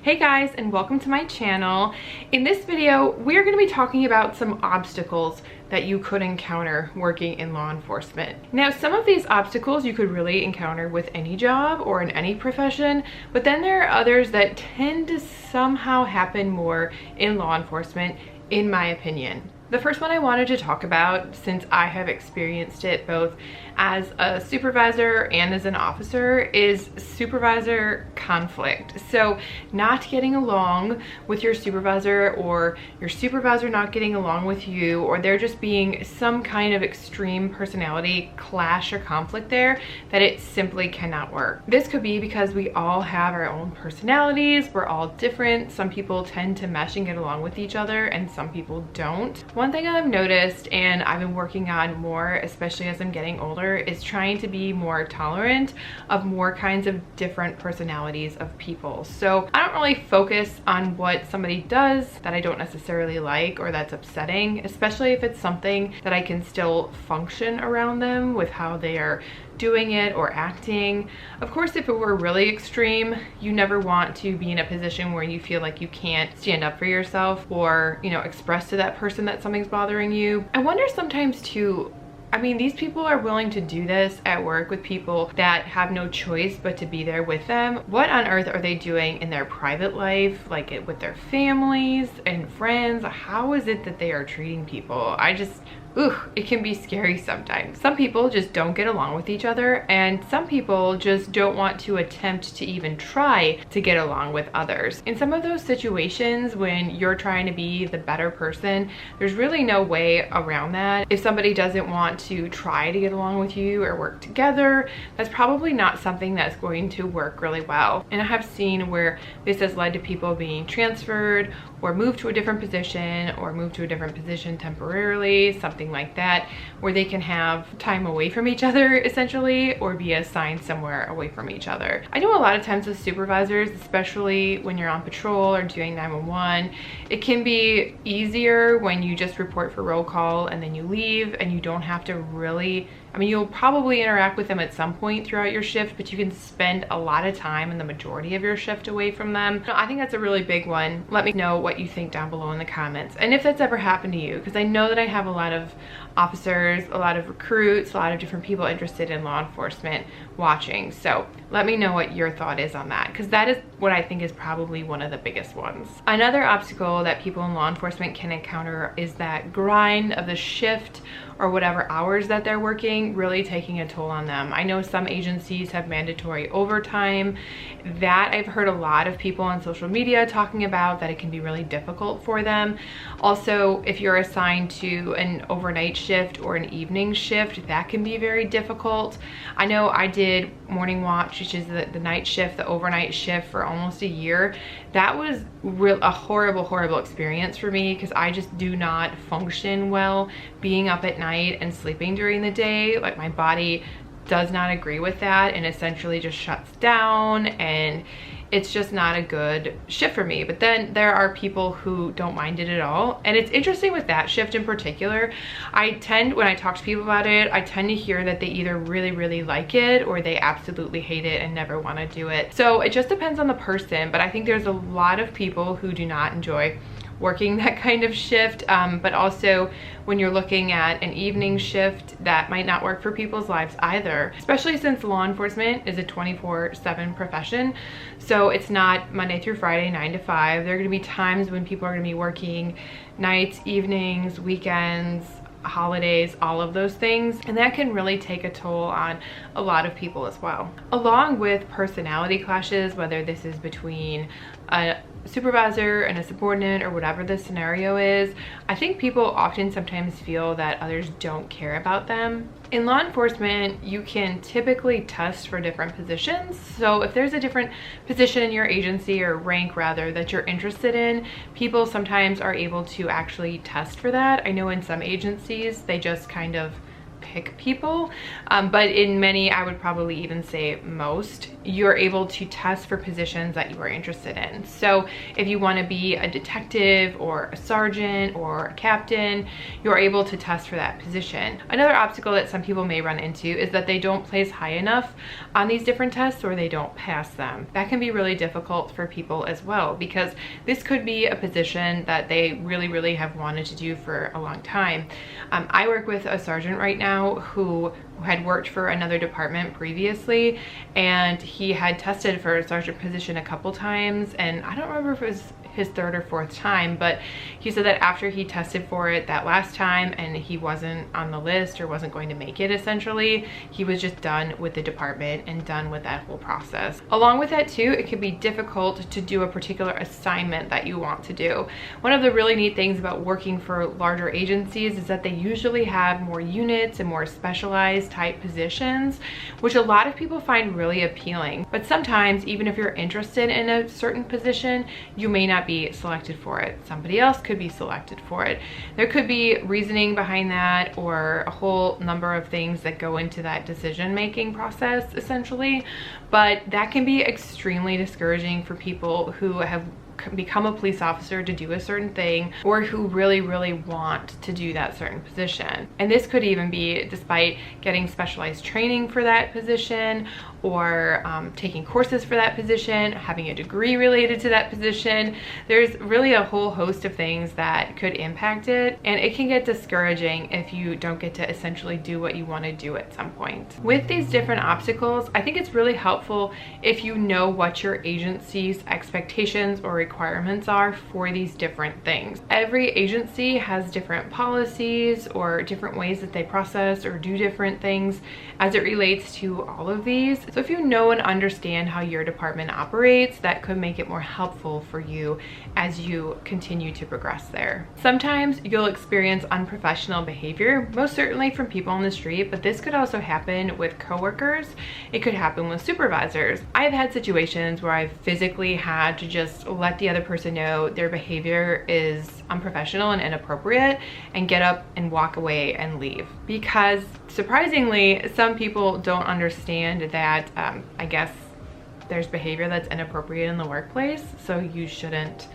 Hey guys, and welcome to my channel. In this video, we're going to be talking about some obstacles that you could encounter working in law enforcement. Now, some of these obstacles you could really encounter with any job or in any profession, but then there are others that tend to somehow happen more in law enforcement, in my opinion. The first one I wanted to talk about, since I have experienced it both as a supervisor and as an officer, is supervisor conflict. So not getting along with your supervisor, or your supervisor not getting along with you, or there just being some kind of extreme personality clash or conflict there that it simply cannot work. This could be because we all have our own personalities, we're all different. Some people tend to mesh and get along with each other and some people don't. One thing I've noticed, and I've been working on more, especially as I'm getting older, is trying to be more tolerant of more kinds of different personalities of people. So I don't really focus on what somebody does that I don't necessarily like or that's upsetting, especially if it's something that I can still function around them with how they are doing it or acting. Of course, if it were really extreme, you never want to be in a position where you feel like you can't stand up for yourself or, express to that person that something's bothering you. I wonder sometimes too, these people are willing to do this at work with people that have no choice but to be there with them. What on earth are they doing in their private life, like with their families and friends? How is it that they are treating people? It can be scary sometimes. Some people just don't get along with each other, and some people just don't want to attempt to even try to get along with others. In some of those situations, when you're trying to be the better person, there's really no way around that. If somebody doesn't want to try to get along with you or work together, that's probably not something that's going to work really well. And I have seen where this has led to people being transferred or moved to a different position, or moved to a different position temporarily, something like that, where they can have time away from each other essentially, or be assigned somewhere away from each other. I know a lot of times with supervisors, especially when you're on patrol or doing 911, it can be easier when you just report for roll call and then you leave and you don't have to really, you'll probably interact with them at some point throughout your shift, but you can spend a lot of time and the majority of your shift away from them. I think that's a really big one. Let me know what you think down below in the comments, and if that's ever happened to you, because I know that I have a lot of officers, a lot of recruits, a lot of different people interested in law enforcement watching. So let me know what your thought is on that, because that is what I think is probably one of the biggest ones. Another obstacle that people in law enforcement can encounter is that grind of the shift or whatever hours that they're working really taking a toll on them. I know some agencies have mandatory overtime. That I've heard a lot of people on social media talking about, that it can be really difficult for them. Also, if you're assigned to an overnight shift or an evening shift, that can be very difficult. I know I did morning watch, which is the night shift, the overnight shift, for almost a year. That was a horrible experience for me, because I just do not function well being up at night and sleeping during the day. Like, my body does not agree with that and essentially just shuts down, and it's just not a good shift for me. But then there are people who don't mind it at all, and it's interesting with that shift in particular. When I talk to people about it, I tend to hear that they either really like it or they absolutely hate it and never want to do it. So it just depends on the person, but I think there's a lot of people who do not enjoy working that kind of shift, but also when you're looking at an evening shift, that might not work for people's lives either, especially since law enforcement is a 24/7 profession. So it's not Monday through Friday 9 to 5. There are going to be times when people are going to be working nights, evenings, weekends, holidays, all of those things, and that can really take a toll on a lot of people as well. Along with personality clashes, whether this is between a supervisor and a subordinate or whatever the scenario is, I think people often sometimes feel that others don't care about them. In law enforcement, you can typically test for different positions. So if there's a different position in your agency, or rank rather, that you're interested in, people sometimes are able to actually test for that. I know in some agencies they just kind of pick people, but in many, I would probably even say most, you're able to test for positions that you are interested in. So if you want to be a detective or a sergeant or a captain, you're able to test for that position. Another obstacle that some people may run into is that they don't place high enough on these different tests, or they don't pass them. That can be really difficult for people as well, because this could be a position that they really have wanted to do for a long time. I work with a sergeant right now who had worked for another department previously, and he had tested for a sergeant position a couple times, and I don't remember if it was his third or fourth time, but he said that after he tested for it that last time and he wasn't on the list or wasn't going to make it, essentially, he was just done with the department and done with that whole process. Along with that too, it can be difficult to do a particular assignment that you want to do. One of the really neat things about working for larger agencies is that they usually have more units and more specialized type positions, which a lot of people find really appealing. But sometimes, even if you're interested in a certain position, you may not be selected for it. Somebody else could be selected for it. There could be reasoning behind that, or a whole number of things that go into that decision-making process, essentially. But that can be extremely discouraging for people who have become a police officer to do a certain thing, or who really want to do that certain position. And this could even be despite getting specialized training for that position, or taking courses for that position, having a degree related to that position. There's really a whole host of things that could impact it, and it can get discouraging if you don't get to essentially do what you want to do at some point. With these different obstacles, I think it's really helpful if you know what your agency's expectations or requirements are for these different things. Every agency has different policies or different ways that they process or do different things as it relates to all of these. So if you know and understand how your department operates, that could make it more helpful for you as you continue to progress there. Sometimes you'll experience unprofessional behavior, most certainly from people on the street, but this could also happen with coworkers. It could happen with supervisors. I've had situations where I've physically had to just let the other person know their behavior is unprofessional and inappropriate, and get up and walk away and leave. Because surprisingly, some people don't understand that I guess there's behavior that's inappropriate in the workplace, so you shouldn't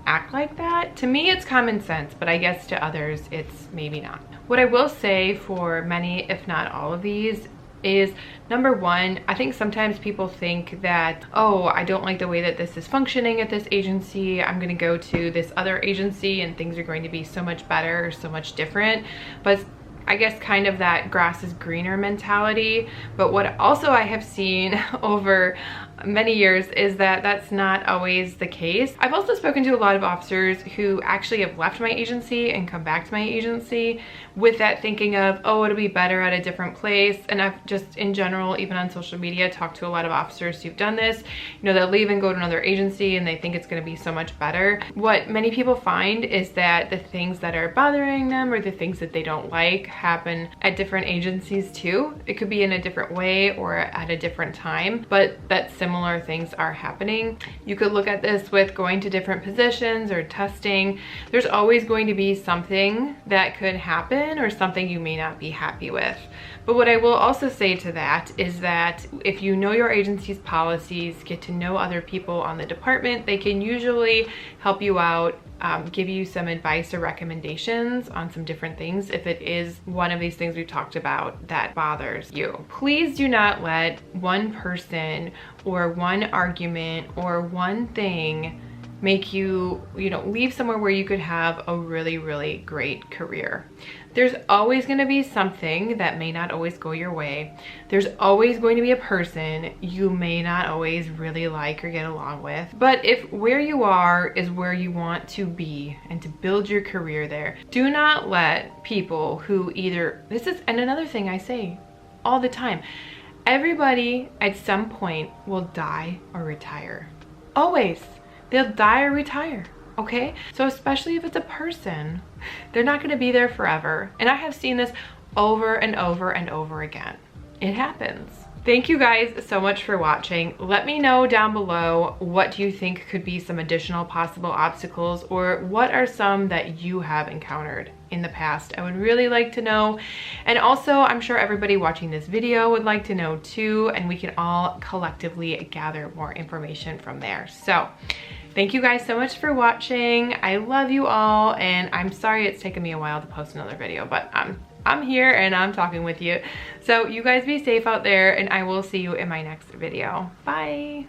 act like that. To me, it's common sense, but I guess to others, it's maybe not. What I will say for many, if not all of these, is number one, I think sometimes people think that, oh, I don't like the way that this is functioning at this agency, I'm gonna go to this other agency and things are going to be so much better or so much different. But I guess kind of that grass is greener mentality. But what also I have seen over many years is that that's not always the case. I've also spoken to a lot of officers who actually have left my agency and come back to my agency with that thinking of, oh, it'll be better at a different place. And I've just in general, even on social media, talked to a lot of officers who've done this. You know, they'll leave and go to another agency and they think it's going to be so much better. What many people find is that the things that are bothering them or the things that they don't like happen at different agencies too. It could be in a different way or at a different time, but that similar things are happening. You could look at this with going to different positions or testing. There's always going to be something that could happen or something you may not be happy with. But what I will also say to that is that if you know your agency's policies, get to know other people on the department, they can usually help you out, give you some advice or recommendations on some different things if it is one of these things we've talked about that bothers you. Please do not let one person or one argument or one thing make you, leave somewhere where you could have a really great career. There's always going to be something that may not always go your way. There's always going to be a person you may not always really like or get along with. But if where you are is where you want to be and to build your career there, do not let people who and another thing I say all the time, everybody at some point will die or retire. Always. They'll die or retire, okay? So especially if it's a person, they're not gonna be there forever. And I have seen this over and over and over again. It happens. Thank you guys so much for watching. Let me know down below, what do you think could be some additional possible obstacles, or what are some that you have encountered in the past? I would really like to know. And also, I'm sure everybody watching this video would like to know too, and we can all collectively gather more information from there. So thank you guys so much for watching. I love you all, and I'm sorry it's taken me a while to post another video, but I'm here and I'm talking with you. So you guys be safe out there, and I will see you in my next video. Bye.